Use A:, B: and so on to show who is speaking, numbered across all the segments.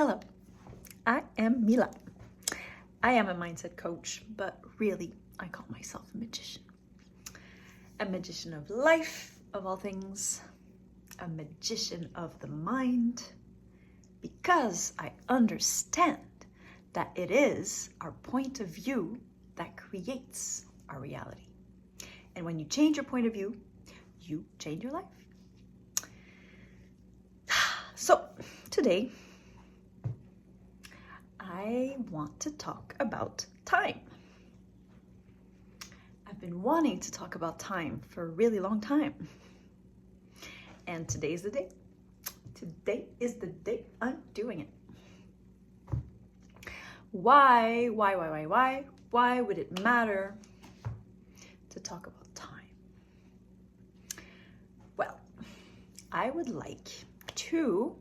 A: Hello, I am Mila. I am a mindset coach, but really I call myself a magician. A magician of life, of all things, a magician of the mind, because I understand that it is our point of view that creates our reality. And when you change your point of view, you change your life. So today, I want to talk about time. I've been wanting to talk about time for a really long time. And today's the day. Today is the day I'm doing it. Why would it matter to talk about time? Well, I would like to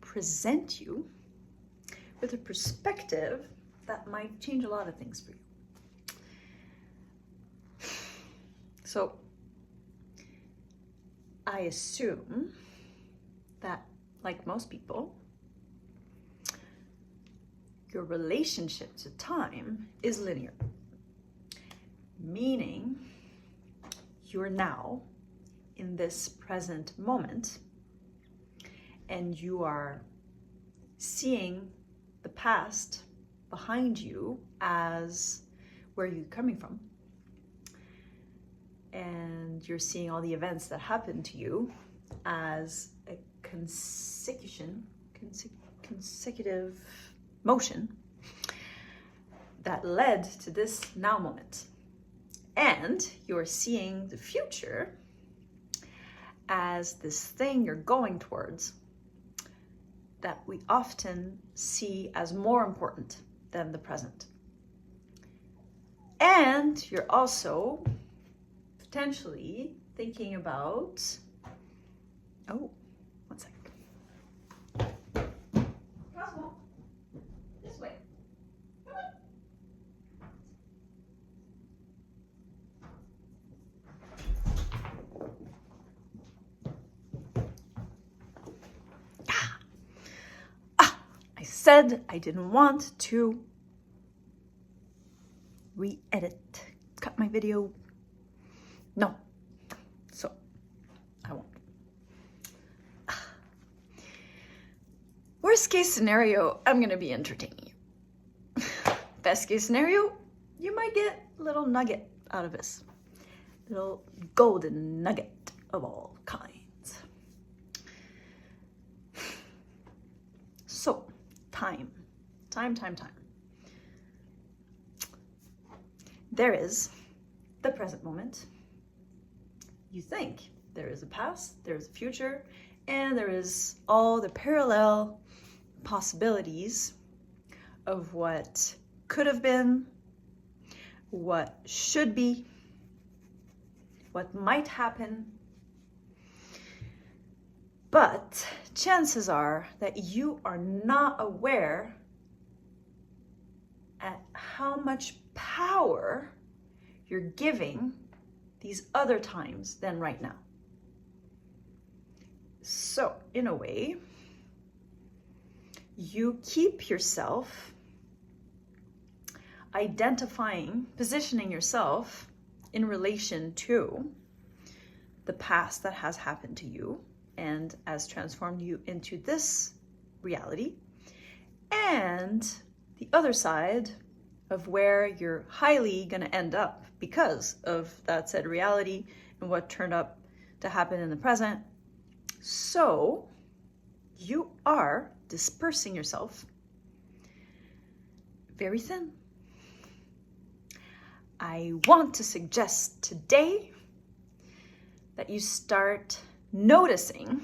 A: present you with a perspective that might change a lot of things for you. So, I assume that, like most people, your relationship to time is linear, meaning you're now in this present moment and you are seeing the past behind you as where you're coming from. And you're seeing all the events that happened to you as a consecutive motion that led to this now moment. And you're seeing the future as this thing you're going towards that we often see as more important than the present. And you're also potentially thinking about, oh, one sec. Cosmo, this way. Come on. I said I didn't want to cut my video. No, so I won't. Worst case scenario, I'm gonna be entertaining you. Best case scenario, you might get a little nugget out of this. Little golden nugget of all kinds. So, time. There is the present moment. You think there is a past, there is a future, and there is all the parallel possibilities of what could have been, what should be, what might happen. But chances are that you are not aware at how much power you're giving these other times than right now. So, in a way, you keep yourself positioning yourself in relation to the past that has happened to you and has transformed you into this reality, and the other side of where you're highly going to end up because of that said reality and what turned up to happen in the present. So you are dispersing yourself very thin. I want to suggest today that you start noticing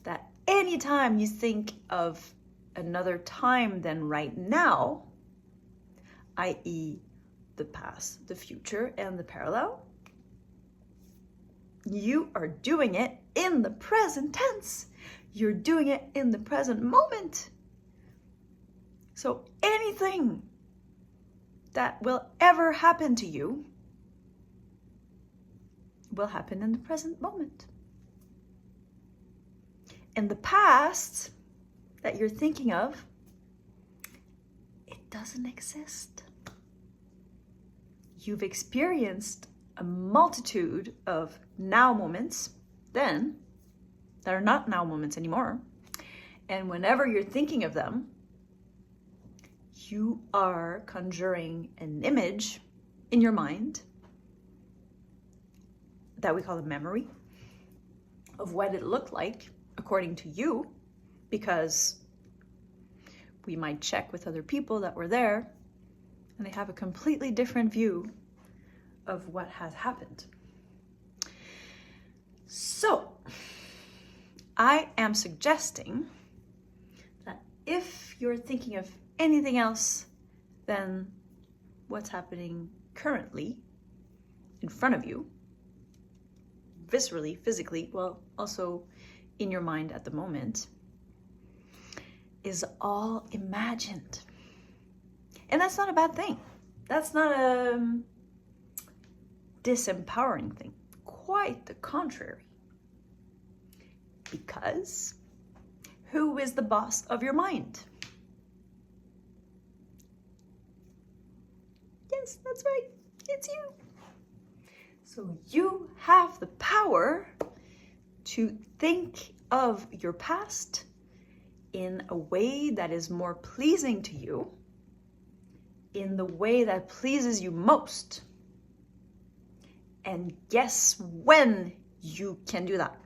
A: that anytime you think of another time than right now, i.e. the past, the future, and the parallel, you are doing it in the present tense. You're doing it in the present moment. So anything that will ever happen to you will happen in the present moment. In the past, that you're thinking of, it doesn't exist. You've experienced a multitude of now moments then that are not now moments anymore. And whenever you're thinking of them, you are conjuring an image in your mind that we call a memory of what it looked like according to you, because we might check with other people that were there and they have a completely different view of what has happened. So I am suggesting that if you're thinking of anything else than what's happening currently in front of you, viscerally, physically, well, also in your mind at the moment, is all imagined. And that's not a bad thing. That's not a disempowering thing. Quite the contrary. Because who is the boss of your mind? Yes, that's right. It's you. So you have the power to think of your past in a way that is more pleasing to you, in the way that pleases you most. And guess when you can do that?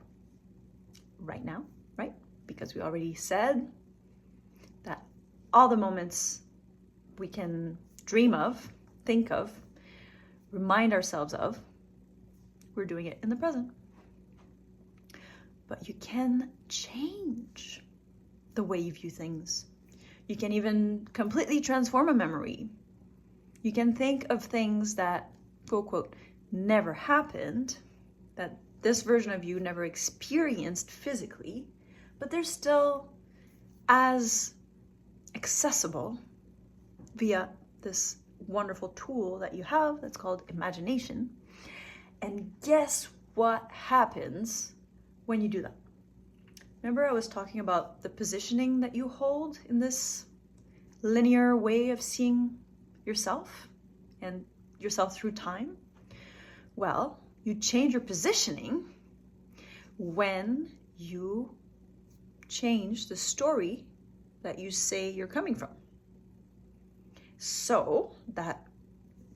A: Right now, right? Because we already said that all the moments we can dream of, think of, remind ourselves of, we're doing it in the present. But you can change the way you view things. You can even completely transform a memory. You can think of things that, quote, quote, never happened, that this version of you never experienced physically, but they're still as accessible via this wonderful tool that you have that's called imagination. And guess what happens when you do that? Remember I was talking about the positioning that you hold in this linear way of seeing yourself and yourself through time? Well, you change your positioning when you change the story that you say you're coming from. So that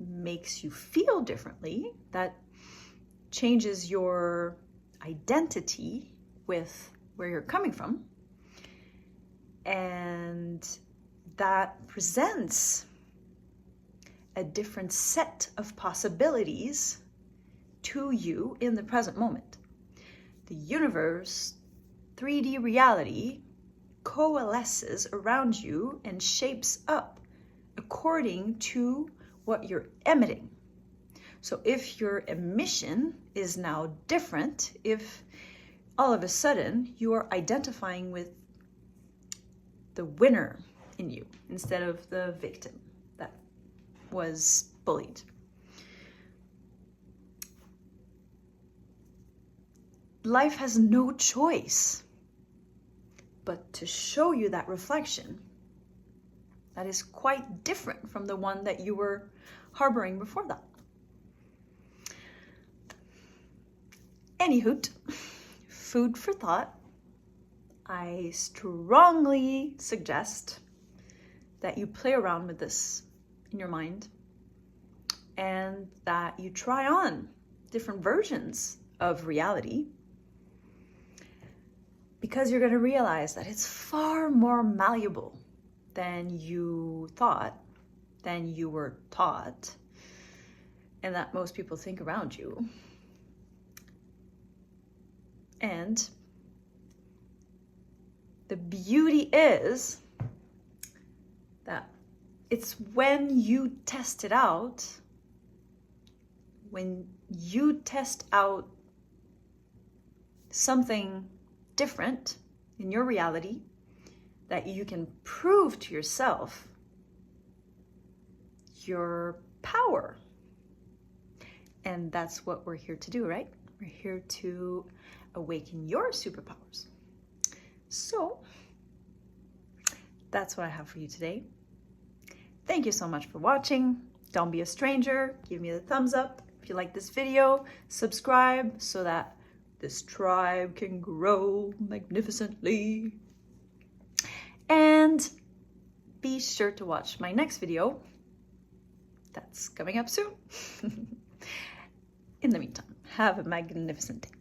A: makes you feel differently. That changes your identity with where you're coming from. And that presents a different set of possibilities to you in the present moment. The universe, 3D reality, coalesces around you and shapes up according to what you're emitting. So if your emission is now different, if all of a sudden you are identifying with the winner in you instead of the victim that was bullied, life has no choice but to show you that reflection that is quite different from the one that you were harboring before that. Anywho, food for thought. I strongly suggest that you play around with this in your mind and that you try on different versions of reality, because you're going to realize that it's far more malleable than you thought, than you were taught, and that most people think around you. And the beauty is that it's when you test it out, when you test out something different in your reality, that you can prove to yourself your power. And that's what we're here to do, right? We're here to awaken your superpowers. So that's what I have for you today. Thank you so much for watching. Don't be a stranger. Give me the thumbs up if you like this video. Subscribe so that this tribe can grow magnificently. And be sure to watch my next video. That's coming up soon. In the meantime, have a magnificent day.